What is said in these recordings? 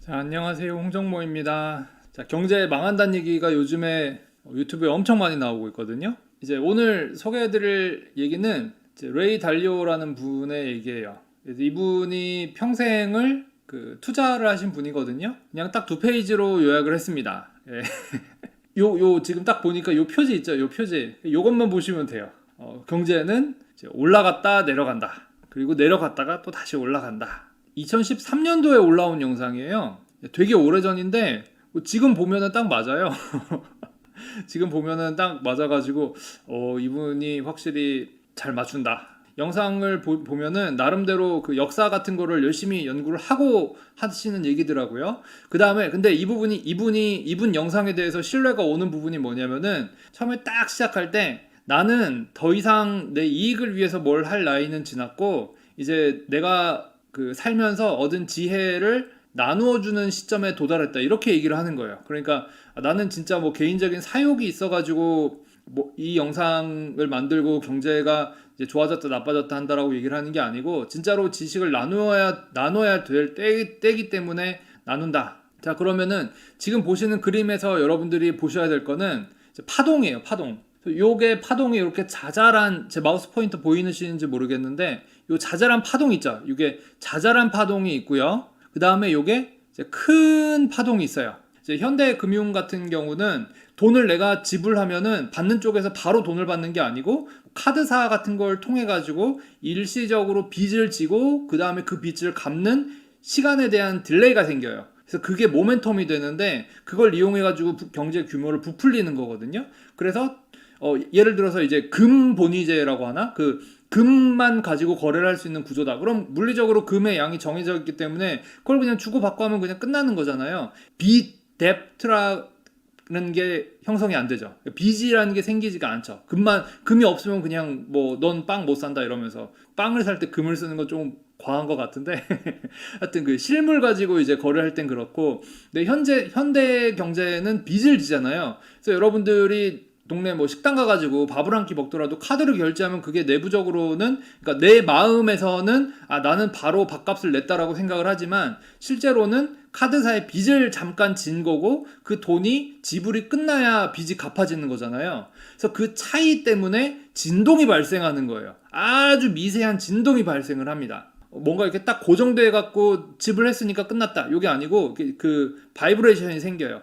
자, 안녕하세요. 홍정모입니다. 자, 경제 망한다는 얘기가 요즘에 유튜브에 엄청 많이 나오고 있거든요. 이제 오늘 소개해드릴 얘기는 이제 레이 달리오라는 분의 얘기예요. 그래서 이분이 평생을 투자를 하신 분이거든요. 그냥 딱 두 페이지로 요약을 했습니다. 예. 지금 딱 보니까 요 표지 있죠? 요 표지. 요것만 보시면 돼요. 경제는 이제 올라갔다 내려간다. 그리고 내려갔다가 또 다시 올라간다. 2013년도에 올라온 영상이에요. 되게 오래전인데 지금 보면은 딱 맞아요. 지금 보면은 딱 맞아가지고 이분이 확실히 잘 맞춘다. 영상을 보면은 나름대로 그 역사 같은 거를 열심히 연구를 하고 하시는 얘기더라고요. 그 다음에 근데 이분 영상에 대해서 신뢰가 오는 부분이 뭐냐면은 처음에 딱 시작할 때 나는 더 이상 내 이익을 위해서 뭘 할 나이는 지났고 이제 내가 살면서 얻은 지혜를 나누어주는 시점에 도달했다 이렇게 얘기를 하는 거예요. 그러니까 나는 진짜 뭐 개인적인 사욕이 있어가지고 뭐 이 영상을 만들고 경제가 이제 좋아졌다 나빠졌다 한다라고 얘기를 하는 게 아니고 진짜로 지식을 나눠야 될 때이기 때문에 나눈다. 자, 그러면은 지금 보시는 그림에서 여러분들이 보셔야 될 거는 파동이에요. 파동. 요게 파동이 이렇게 자잘한, 제 마우스 포인터 보이시는지 모르겠는데 요 자잘한 파동 있죠. 이게 자잘한 파동이 있고요. 그 다음에 요게 이제 큰 파동이 있어요. 이제 현대금융 같은 경우는 돈을 내가 지불하면은 받는 쪽에서 바로 돈을 받는 게 아니고 카드사 같은 걸 통해 가지고 일시적으로 빚을 지고 그 다음에 그 빚을 갚는 시간에 대한 딜레이가 생겨요. 그래서 그게 모멘텀이 되는데 그걸 이용해 가지고 경제 규모를 부풀리는 거거든요. 그래서 예를 들어서 이제 금본위제라고 하나? 금만 가지고 거래를 할 수 있는 구조다. 그럼 물리적으로 금의 양이 정해져 있기 때문에 그걸 그냥 주고받고 하면 그냥 끝나는 거잖아요. 빚뎁트라는 게 형성이 안 되죠. 빚이라는 게 생기지가 않죠. 금이 없으면 그냥 뭐 넌 빵 못 산다 이러면서 빵을 살 때 금을 쓰는 건 좀 과한 것 같은데 하여튼 실물 가지고 이제 거래할 땐 그렇고 근데 현대 경제는 빚을 지잖아요. 그래서 여러분들이 동네 뭐 식당 가가지고 밥을 한 끼 먹더라도 카드로 결제하면 그게 내부적으로는 그러니까 내 마음에서는 나는 바로 밥값을 냈다라고 생각을 하지만 실제로는 카드사에 빚을 잠깐 진 거고 그 돈이 지불이 끝나야 빚이 갚아지는 거잖아요. 그래서 그 차이 때문에 진동이 발생하는 거예요. 아주 미세한 진동이 발생을 합니다. 뭔가 이렇게 딱 고정돼 갖고 지불했으니까 끝났다. 이게 아니고 그 바이브레이션이 생겨요.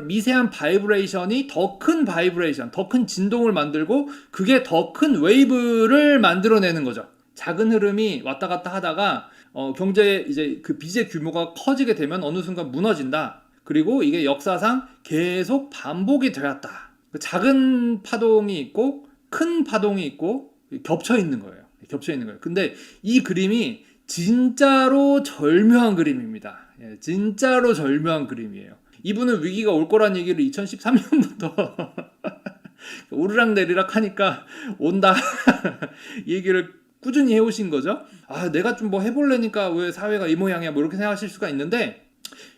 미세한 바이브레이션이 더 큰 바이브레이션, 더 큰 진동을 만들고 그게 더 큰 웨이브를 만들어내는 거죠. 작은 흐름이 왔다 갔다 하다가 경제 이제 그 빚의 규모가 커지게 되면 어느 순간 무너진다. 그리고 이게 역사상 계속 반복이 되었다. 작은 파동이 있고 큰 파동이 있고 겹쳐 있는 거예요. 근데 이 그림이 진짜로 절묘한 그림입니다. 진짜로 절묘한 그림이에요. 이분은 위기가 올 거란 얘기를 2013년부터 오르락내리락 하니까 온다 얘기를 꾸준히 해오신 거죠. 내가 좀 뭐 해볼래니까 왜 사회가 이 모양이야 뭐 이렇게 생각하실 수가 있는데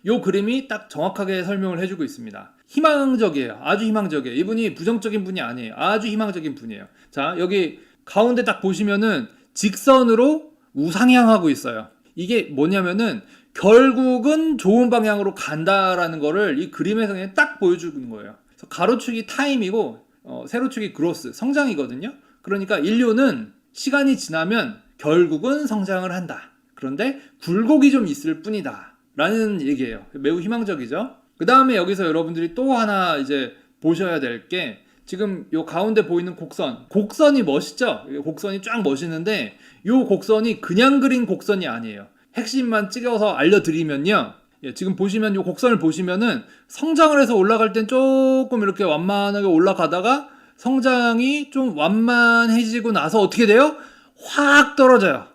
이 그림이 딱 정확하게 설명을 해주고 있습니다. 희망적이에요. 아주 희망적이에요. 이분이 부정적인 분이 아니에요. 아주 희망적인 분이에요. 자, 여기 가운데 딱 보시면은 직선으로 우상향하고 있어요. 이게 뭐냐면은 결국은 좋은 방향으로 간다라는 거를 이 그림에서 그냥 딱 보여주는 거예요. 그래서 가로축이 타임이고 세로축이 그로스, 성장이거든요. 그러니까 인류는 시간이 지나면 결국은 성장을 한다. 그런데 굴곡이 좀 있을 뿐이다. 라는 얘기예요. 매우 희망적이죠. 그 다음에 여기서 여러분들이 또 하나 이제 보셔야 될 게 지금 요 가운데 보이는 곡선이 멋있죠? 곡선이 쫙 멋있는데 요 곡선이 그냥 그린 곡선이 아니에요. 핵심만 찍어서 알려드리면요. 지금 보시면 요 곡선을 보시면은 성장을 해서 올라갈 땐 조금 이렇게 완만하게 올라가다가 성장이 좀 완만해지고 나서 어떻게 돼요? 확 떨어져요.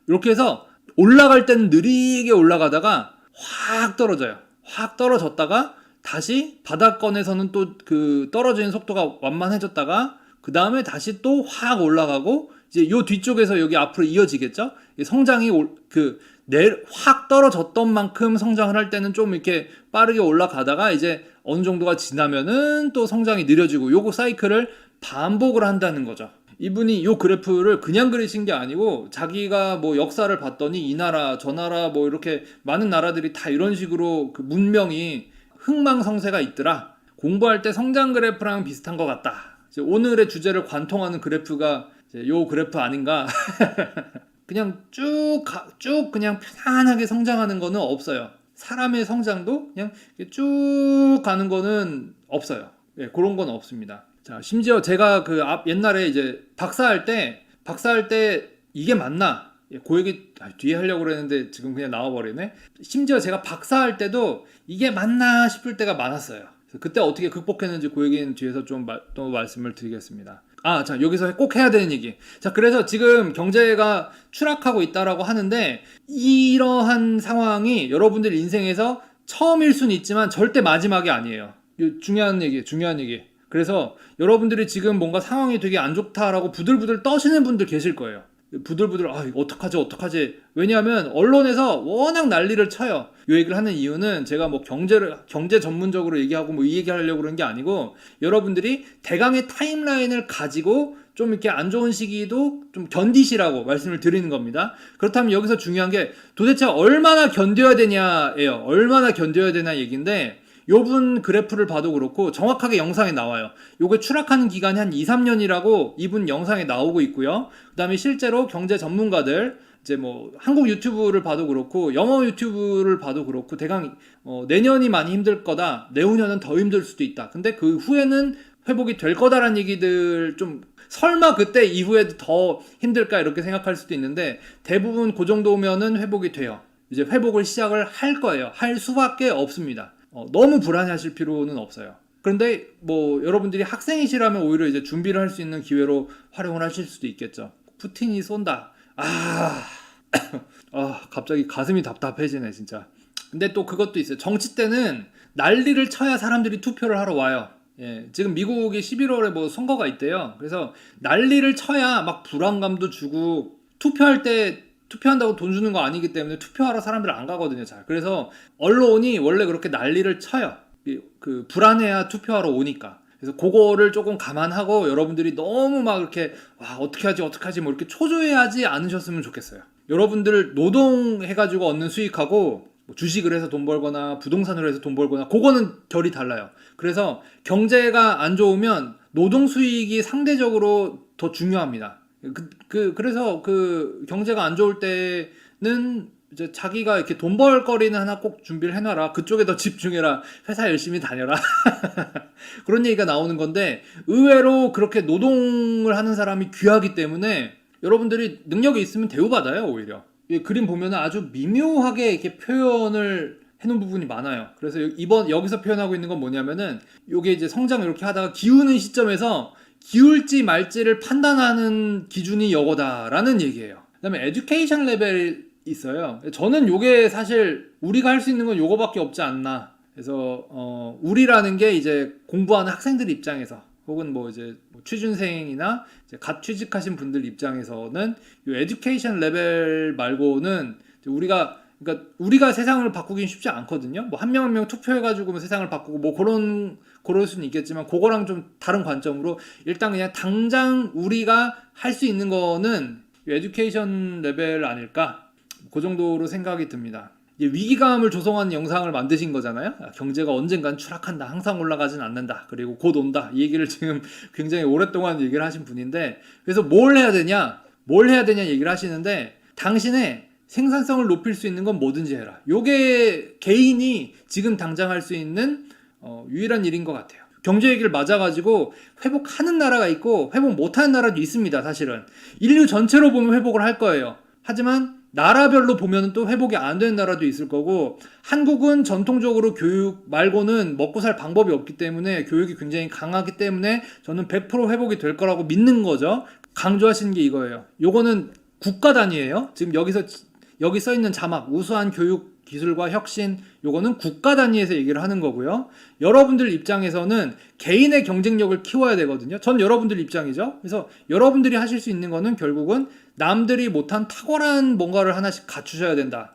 이렇게 해서 올라갈 때는 느리게 올라가다가 확 떨어져요. 확 떨어졌다가 다시 바닥권에서는 또 떨어지는 속도가 완만해졌다가 그 다음에 다시 또 확 올라가고 이제 요 뒤쪽에서 여기 앞으로 이어지겠죠? 성장이 확 떨어졌던 만큼 성장을 할 때는 좀 이렇게 빠르게 올라가다가 이제 어느 정도가 지나면은 또 성장이 느려지고 요거 사이클을 반복을 한다는 거죠. 이분이 요 그래프를 그냥 그리신 게 아니고 자기가 뭐 역사를 봤더니 이 나라 저 나라 뭐 이렇게 많은 나라들이 다 이런 식으로 그 문명이 흥망성쇠가 있더라. 공부할 때 성장 그래프랑 비슷한 것 같다. 이제 오늘의 주제를 관통하는 그래프가 이제 요 그래프 아닌가. 그냥 쭉 그냥 편안하게 성장하는 거는 없어요. 사람의 성장도 그냥 쭉 가는 거는 없어요. 예, 그런 건 없습니다. 자, 심지어 제가 그 옛날에 이제 박사할 때 이게 맞나? 예, 그 얘기 뒤에 하려고 그랬는데 지금 그냥 나와버리네. 심지어 제가 박사할 때도 이게 맞나 싶을 때가 많았어요. 그래서 그때 어떻게 극복했는지 그 얘기는 뒤에서 좀 또 말씀을 드리겠습니다. 자, 여기서 꼭 해야 되는 얘기. 자, 그래서 지금 경제가 추락하고 있다라고 하는데 이러한 상황이 여러분들 인생에서 처음일 수는 있지만 절대 마지막이 아니에요. 중요한 얘기. 그래서 여러분들이 지금 뭔가 상황이 되게 안 좋다라고 부들부들 떠시는 분들 계실 거예요. 부들부들 이거 어떡하지. 왜냐하면 언론에서 워낙 난리를 쳐요. 이 얘기를 하는 이유는 제가 뭐 경제 전문적으로 얘기하고 뭐 이 얘기 하려고 그런 게 아니고 여러분들이 대강의 타임라인을 가지고 좀 이렇게 안 좋은 시기도 좀 견디시라고 말씀을 드리는 겁니다. 그렇다면 여기서 중요한 게 도대체 얼마나 견뎌야 되냐예요. 얼마나 견뎌야 되나 얘기인데 요분 그래프를 봐도 그렇고 정확하게 영상에 나와요. 요게 추락하는 기간이 한 2, 3년이라고 이분 영상에 나오고 있고요. 그 다음에 실제로 경제 전문가들 이제 뭐 한국 유튜브를 봐도 그렇고 영어 유튜브를 봐도 그렇고 대강 내년이 많이 힘들 거다. 내후년은 더 힘들 수도 있다. 근데 그 후에는 회복이 될 거다라는 얘기들 좀 설마 그때 이후에도 더 힘들까 이렇게 생각할 수도 있는데 대부분 그 정도면은 회복이 돼요. 이제 회복을 시작을 할 거예요. 할 수밖에 없습니다. 너무 불안해하실 필요는 없어요. 그런데 뭐 여러분들이 학생이시라면 오히려 이제 준비를 할 수 있는 기회로 활용을 하실 수도 있겠죠. 푸틴이 쏜다. 갑자기 가슴이 답답해지네 진짜. 근데 또 그것도 있어요. 정치 때는 난리를 쳐야 사람들이 투표를 하러 와요. 예, 지금 미국이 11월에 뭐 선거가 있대요. 그래서 난리를 쳐야 막 불안감도 주고 투표한다고 돈 주는 거 아니기 때문에 투표하러 사람들 안 가거든요. 잘. 그래서 언론이 원래 그렇게 난리를 쳐요. 그 불안해야 투표하러 오니까. 그래서 그거를 조금 감안하고 여러분들이 너무 막 이렇게 어떻게 하지 뭐 이렇게 초조해하지 않으셨으면 좋겠어요. 여러분들 노동해가지고 얻는 수익하고 뭐 주식을 해서 돈 벌거나 부동산으로 해서 돈 벌거나 그거는 결이 달라요. 그래서 경제가 안 좋으면 노동 수익이 상대적으로 더 중요합니다. 그래서 그 경제가 안 좋을 때는 이제 자기가 이렇게 돈 벌 거리는 하나 꼭 준비를 해놔라. 그쪽에 더 집중해라. 회사 열심히 다녀라. 그런 얘기가 나오는 건데 의외로 그렇게 노동을 하는 사람이 귀하기 때문에 여러분들이 능력이 있으면 대우받아요. 오히려 이 그림 보면 아주 미묘하게 이렇게 표현을 해놓은 부분이 많아요. 그래서 여기서 표현하고 있는 건 뭐냐면은 요게 이제 성장을 이렇게 하다가 기우는 시점에서 기울지 말지를 판단하는 기준이 요거다라는 얘기예요. 그 다음에 에듀케이션 레벨이 있어요. 저는 요게 사실 우리가 할 수 있는 건 요거밖에 없지 않나. 그래서 우리라는 게 이제 공부하는 학생들 입장에서 혹은 뭐 이제 취준생이나 이제 갓 취직하신 분들 입장에서는 요 에듀케이션 레벨 말고는 그러니까 우리가 세상을 바꾸긴 쉽지 않거든요. 뭐 한 명 한 명 투표해가지고 뭐 세상을 바꾸고 뭐 그럴 수는 있겠지만 그거랑 좀 다른 관점으로 일단 그냥 당장 우리가 할 수 있는 거는 에듀케이션 레벨 아닐까? 그 정도로 생각이 듭니다. 위기감을 조성하는 영상을 만드신 거잖아요. 경제가 언젠간 추락한다. 항상 올라가진 않는다. 그리고 곧 온다. 이 얘기를 지금 굉장히 오랫동안 얘기를 하신 분인데 그래서 뭘 해야 되냐 얘기를 하시는데 당신의 생산성을 높일 수 있는 건 뭐든지 해라. 요게 개인이 지금 당장 할 수 있는 유일한 일인 것 같아요. 경제 얘기를 맞아가지고 회복하는 나라가 있고 회복 못하는 나라도 있습니다. 사실은 인류 전체로 보면 회복을 할 거예요. 하지만 나라별로 보면 또 회복이 안 되는 나라도 있을 거고 한국은 전통적으로 교육 말고는 먹고 살 방법이 없기 때문에 교육이 굉장히 강하기 때문에 저는 100% 회복이 될 거라고 믿는 거죠. 강조하시는 게 이거예요. 요거는 국가 단위예요. 지금 여기 써 있는 자막 우수한 교육 기술과 혁신 요거는 국가 단위에서 얘기를 하는 거고요. 여러분들 입장에서는 개인의 경쟁력을 키워야 되거든요. 전 여러분들 입장이죠. 그래서 여러분들이 하실 수 있는 거는 결국은 남들이 못한 탁월한 뭔가를 하나씩 갖추셔야 된다.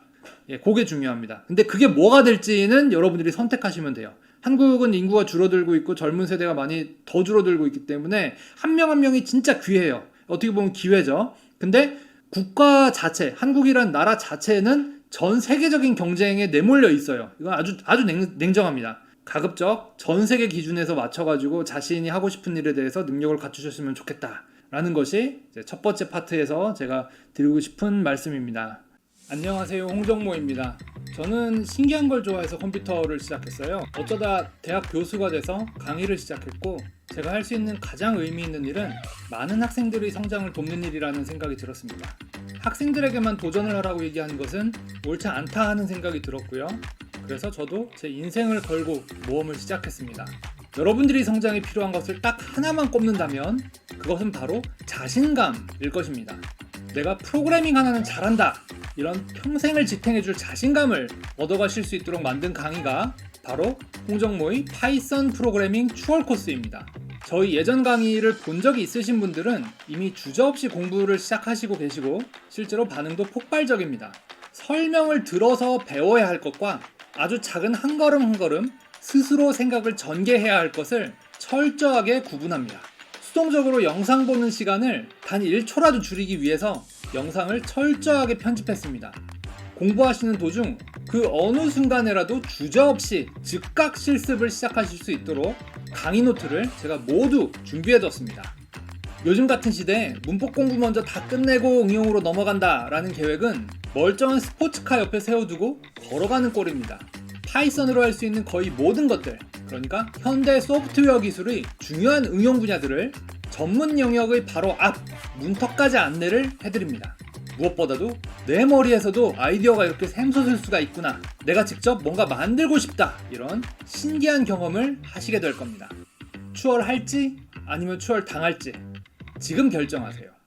그게 중요합니다. 근데 그게 뭐가 될지는 여러분들이 선택하시면 돼요. 한국은 인구가 줄어들고 있고 젊은 세대가 많이 더 줄어들고 있기 때문에 한 명 한 명이 진짜 귀해요. 어떻게 보면 기회죠. 근데 국가 자체, 한국이란 나라 자체는 전 세계적인 경쟁에 내몰려 있어요. 이건 아주 냉정합니다. 가급적 전 세계 기준에서 맞춰가지고 자신이 하고 싶은 일에 대해서 능력을 갖추셨으면 좋겠다라는 것이 이제 첫 번째 파트에서 제가 드리고 싶은 말씀입니다. 안녕하세요, 홍정모입니다. 저는 신기한 걸 좋아해서 컴퓨터를 시작했어요. 어쩌다 대학 교수가 돼서 강의를 시작했고, 제가 할 수 있는 가장 의미 있는 일은 많은 학생들의 성장을 돕는 일이라는 생각이 들었습니다. 학생들에게만 도전을 하라고 얘기하는 것은 옳지 않다 하는 생각이 들었고요. 그래서 저도 제 인생을 걸고 모험을 시작했습니다. 여러분들이 성장이 필요한 것을 딱 하나만 꼽는다면 그것은 바로 자신감일 것입니다. 내가 프로그래밍 하나는 잘한다, 이런 평생을 지탱해줄 자신감을 얻어가실 수 있도록 만든 강의가 바로 홍정모의 파이썬 프로그래밍 추월 코스입니다. 저희 예전 강의를 본 적이 있으신 분들은 이미 주저없이 공부를 시작하시고 계시고 실제로 반응도 폭발적입니다. 설명을 들어서 배워야 할 것과 아주 작은 한 걸음 한 걸음 스스로 생각을 전개해야 할 것을 철저하게 구분합니다. 수동적으로 영상 보는 시간을 단 1초라도 줄이기 위해서 영상을 철저하게 편집했습니다. 공부하시는 도중 그 어느 순간에라도 주저없이 즉각 실습을 시작하실 수 있도록 강의 노트를 제가 모두 준비해뒀습니다. 요즘 같은 시대에 문법 공부 먼저 다 끝내고 응용으로 넘어간다 라는 계획은 멀쩡한 스포츠카 옆에 세워두고 걸어가는 꼴입니다. 파이썬으로 할 수 있는 거의 모든 것들, 그러니까 현대 소프트웨어 기술의 중요한 응용 분야들을 전문 영역의 바로 앞 문턱까지 안내를 해드립니다. 무엇보다도 내 머리에서도 아이디어가 이렇게 샘솟을 수가 있구나, 내가 직접 뭔가 만들고 싶다, 이런 신기한 경험을 하시게 될 겁니다. 추월할지 아니면 추월당할지 지금 결정하세요.